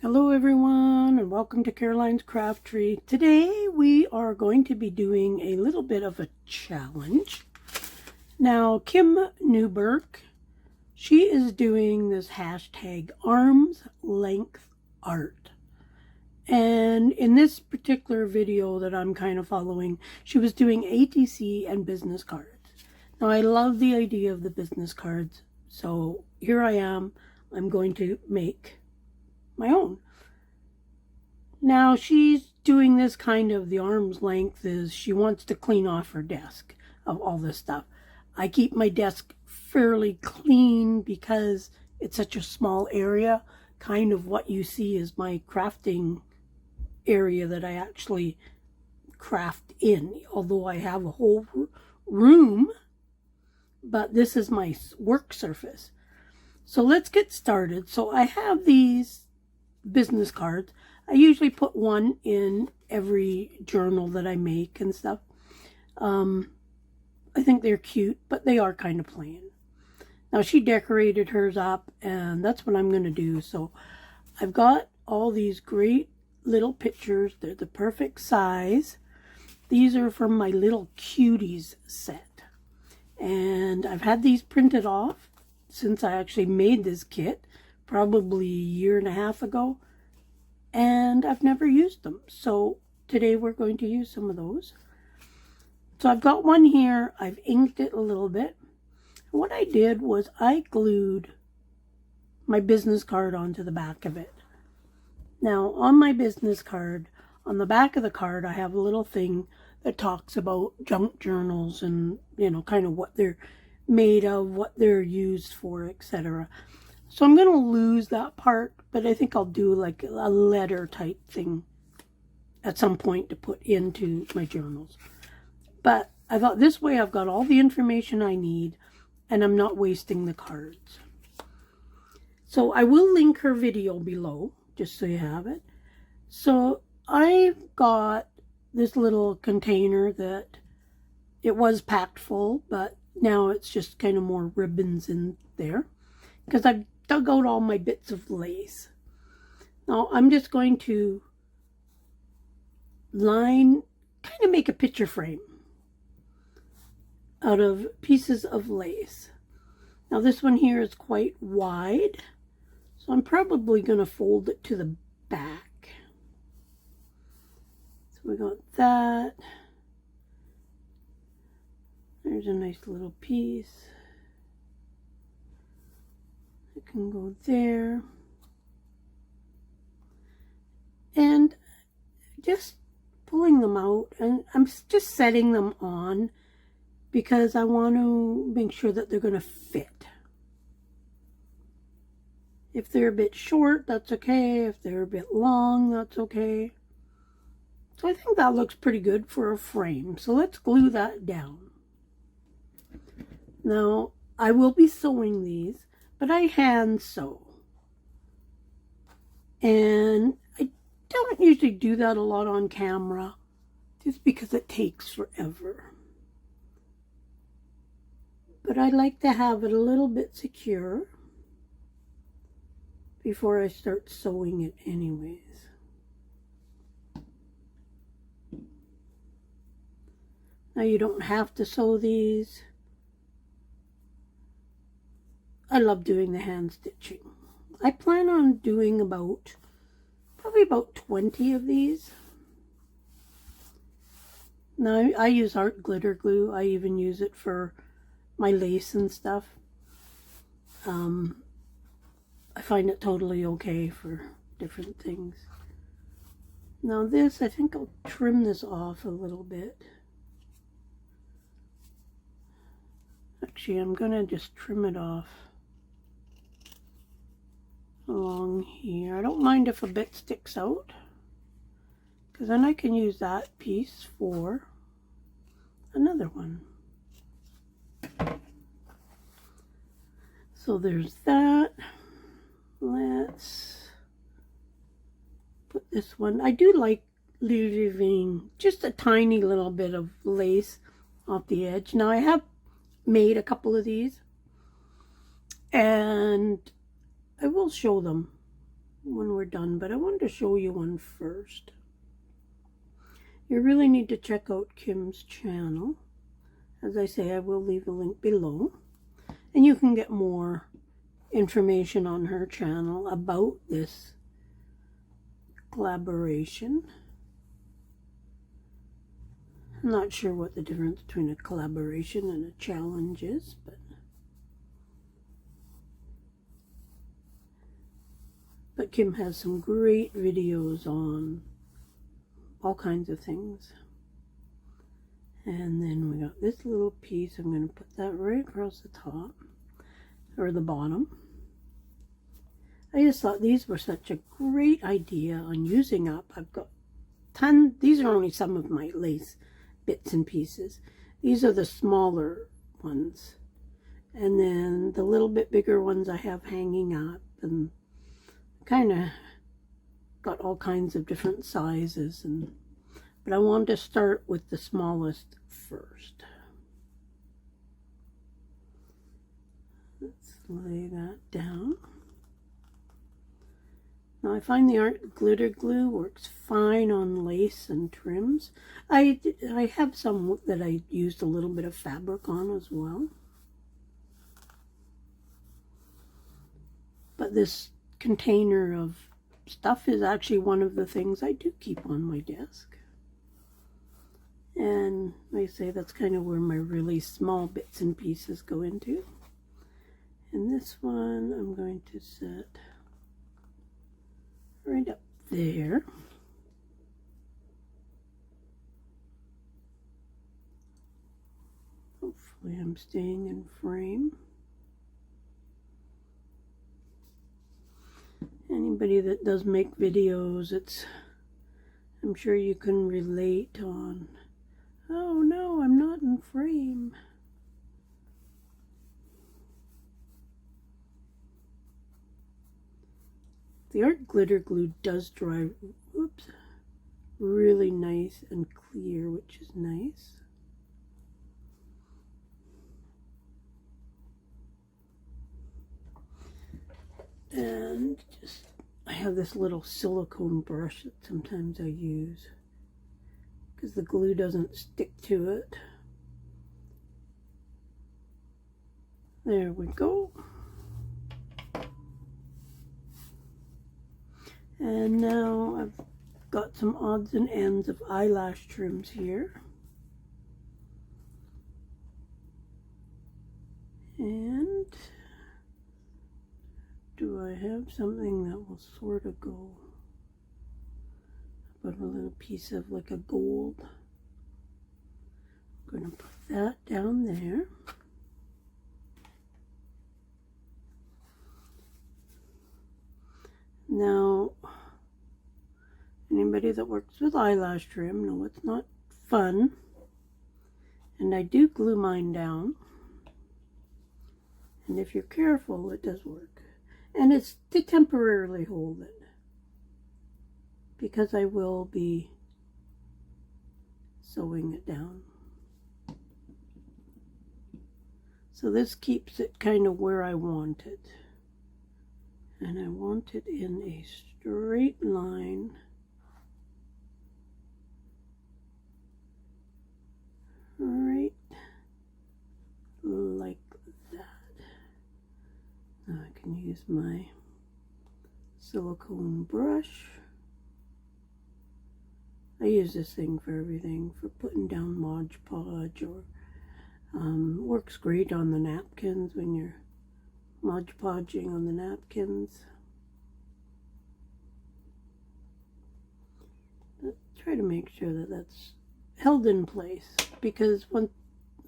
Hello everyone, and welcome to Caroline's Craft Tree. Today we are going to be doing a little bit of a challenge. Now Kim Newburg, she is doing this hashtag arm's length art. And in this particular video that I'm kind of following, she was doing ATC and business cards. Now I love the idea of the business cards, so here I am. I'm going to make my own. Now she's doing this kind of the arm's length is she wants to clean off her desk of all this stuff. I keep my desk fairly clean because it's such a small area. Kind of what you see is my crafting area that I actually craft in, although I have a whole room, but this is my work surface. So let's get started. So I have these business cards. I usually put one in every journal that I make and stuff. I think they're cute, but they are kind of plain. Now she decorated hers up, and that's what I'm going to do. So I've got all these great little pictures. They're the perfect size. These are from my Little Cuties set. And I've had these printed off since I actually made this kit, probably a year and a half ago, and I've never used them. So today we're going to use some of those. So I've got one here. I've inked it a little bit. And what I did was I glued my business card onto the back of it. Now on my business card, on the back of the card, I have a little thing that talks about junk journals and, you know, kind of what they're made of, what they're used for, etc. So I'm going to lose that part, but I think I'll do like a letter type thing at some point to put into my journals. But I thought this way I've got all the information I need and I'm not wasting the cards. So I will link her video below just so you have it. So I've got this little container that it was packed full, but now it's just kind of more ribbons in there because I've dug out all my bits of lace. Now I'm just going to kind of make a picture frame out of pieces of lace. Now this one here is quite wide, so I'm probably going to fold it to the back. So we got that. There's a nice little piece. It can go there. And just pulling them out, and I'm just setting them on because I want to make sure that they're going to fit. If they're a bit short, that's okay. If they're a bit long, that's okay. So I think that looks pretty good for a frame. So let's glue that down. Now, I will be sewing these, but I hand sew. And I don't usually do that a lot on camera, just because it takes forever. But I like to have it a little bit secure before I start sewing it anyways. Now you don't have to sew these. I love doing the hand stitching. I plan on doing probably about 20 of these. Now I use art glitter glue. I even use it for my lace and stuff. I find it totally okay for different things. Now this, I think I'll trim this off a little bit. Actually, I'm going to just trim it off along here. I don't mind if a bit sticks out, because then I can use that piece for another one. So there's that. Let's put this one. I do like leaving just a tiny little bit of lace off the edge. Now I have made a couple of these, and I will show them when we're done, but I wanted to show you one first. You really need to check out Kim's channel. As I say, I will leave a link below, and you can get more information on her channel about this collaboration. I'm not sure what the difference between a collaboration and a challenge is, but Kim has some great videos on all kinds of things. And then we got this little piece. I'm going to put that right across the top, or the bottom. I just thought these were such a great idea on using up. I've got these are only some of my lace bits and pieces. These are the smaller ones. And then the little bit bigger ones I have hanging up, and kind of got all kinds of different sizes, but I wanted to start with the smallest first. Let's lay that down. Now I find the art glitter glue works fine on lace and trims. I have some that I used a little bit of fabric on as well. But this container of stuff is actually one of the things I do keep on my desk. And like I say, that's kind of where my really small bits and pieces go into. And this one I'm going to set right up there. Hopefully I'm staying in frame. Anybody that does make videos, I'm sure you can relate on, oh no, I'm not in frame. The art glitter glue does dry, really nice and clear, which is nice. And I have this little silicone brush that sometimes I use because the glue doesn't stick to it. There we go. And now I've got some odds and ends of eyelash trims here. And do I have something that will sort of go? Put a little piece of like a gold. I'm going to put that down there. Now, anybody that works with eyelash trim know it's not fun. And I do glue mine down. And if you're careful, it does work. And it's to temporarily hold it, because I will be sewing it down. So this keeps it kind of where I want it. And I want it in a straight line. Right like that. Now I can use my silicone brush. I use this thing for everything, for putting down Mod Podge, or works great on the napkins when you're Mod Podging on the napkins. But try to make sure that that's held in place, because when,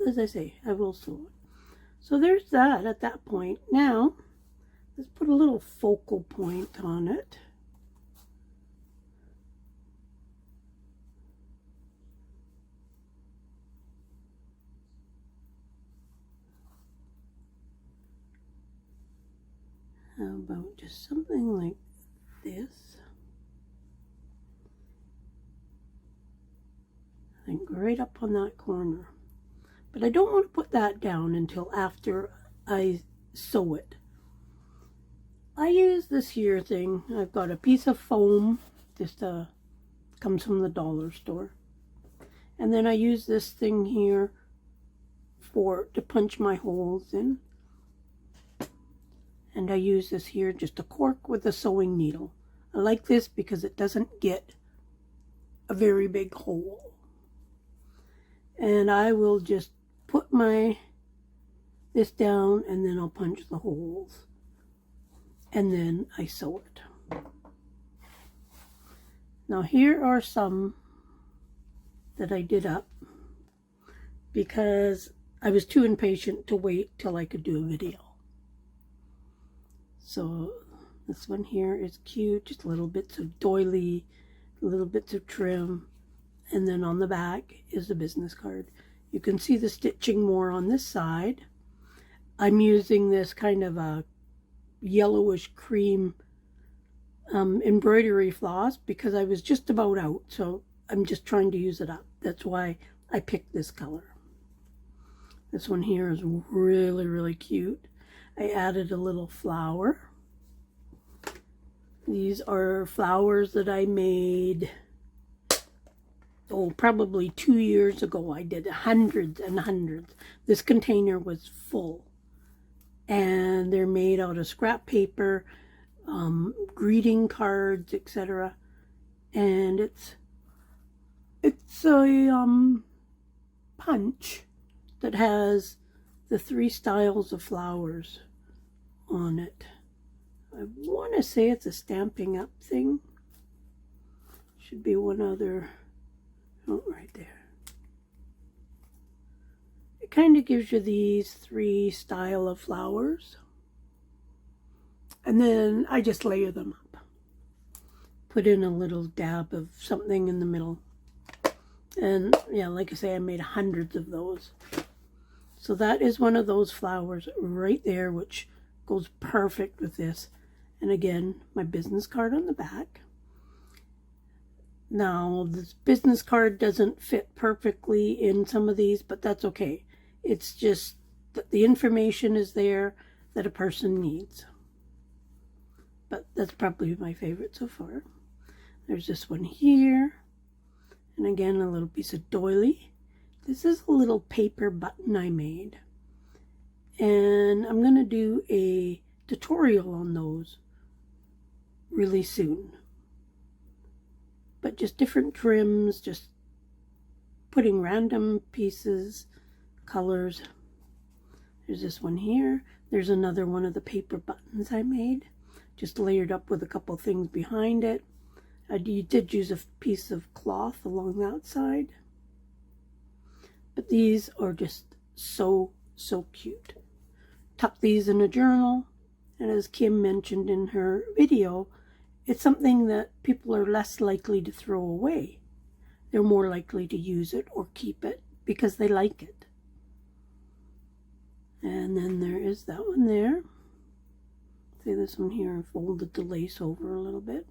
as I say, I will sew it. So there's that at that point. Now let's put a little focal point on it. How about just something like this? I think right up on that corner. But I don't want to put that down until after I sew it. I use this here thing. I've got a piece of foam, just comes from the dollar store. And then I use this thing here to punch my holes in. And I use this here just to cork with a sewing needle. I like this because it doesn't get a very big hole. And I will just put this down, and then I'll punch the holes. And then I sew it. Now here are some that I did up because I was too impatient to wait till I could do a video. So this one here is cute, just little bits of doily, little bits of trim, and then on the back is the business card. You can see the stitching more on this side. I'm using this kind of a yellowish cream embroidery floss because I was just about out, so I'm just trying to use it up. That's why I picked this color. This one here is really, really cute. I added a little flower. These are flowers that I made, probably 2 years ago. I did hundreds and hundreds. This container was full. And they're made out of scrap paper, greeting cards, etc. And it's a punch that has the 3 styles of flowers on it. I want to say it's a Stampin' Up thing. Should be one other. Oh, right there. It kind of gives you these 3 style of flowers. And then I just layer them up. Put in a little dab of something in the middle. And yeah, like I say, I made hundreds of those. So that is one of those flowers right there, which goes perfect with this. And again, my business card on the back. Now, this business card doesn't fit perfectly in some of these, but that's okay. It's just that the information is there that a person needs. But that's probably my favorite so far. There's this one here. And again, a little piece of doily. This is a little paper button I made. And I'm going to do a tutorial on those really soon. But just different trims, just putting random pieces, colors. There's this one here. There's another one of the paper buttons I made, just layered up with a couple things behind it. You did use a piece of cloth along the outside. But these are just so cute. Tuck these in a journal. And as Kim mentioned in her video, it's something that people are less likely to throw away. They're more likely to use it or keep it because they like it. And then there is that one there. See this one here, I folded the lace over a little bit.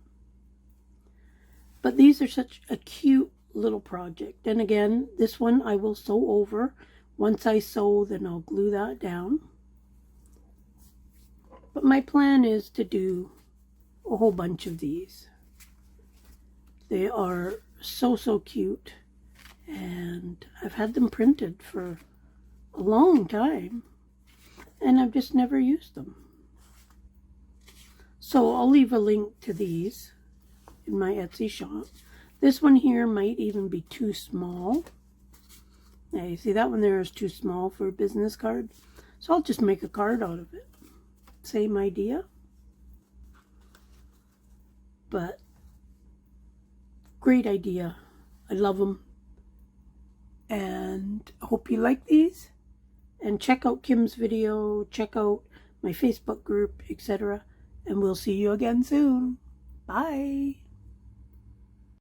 But these are such a cute little project. And again, this one I will sew over. Once I sew, then I'll glue that down. But my plan is to do a whole bunch of these. They are so cute. And I've had them printed for a long time. And I've just never used them. So I'll leave a link to these in my Etsy shop. This one here might even be too small. Yeah, you see that one there is too small for a business card. So I'll just make a card out of it. Same idea. But great idea. I love them. And I hope you like these. And check out Kim's video. Check out my Facebook group, etc. And we'll see you again soon. Bye.